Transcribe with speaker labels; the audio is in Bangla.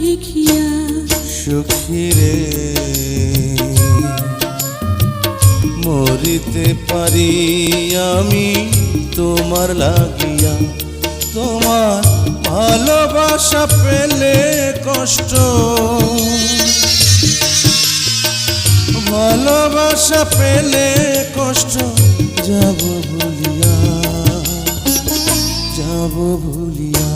Speaker 1: দেখিয়া।
Speaker 2: সখী রে মরিতে পারি আমি তোমার লাগিয়া, তোমার ভালোবাসা পেলে কষ্ট, ভালোবাসা পেলে কষ্ট যাব ভুলিয়া, যাব ভুলিয়া।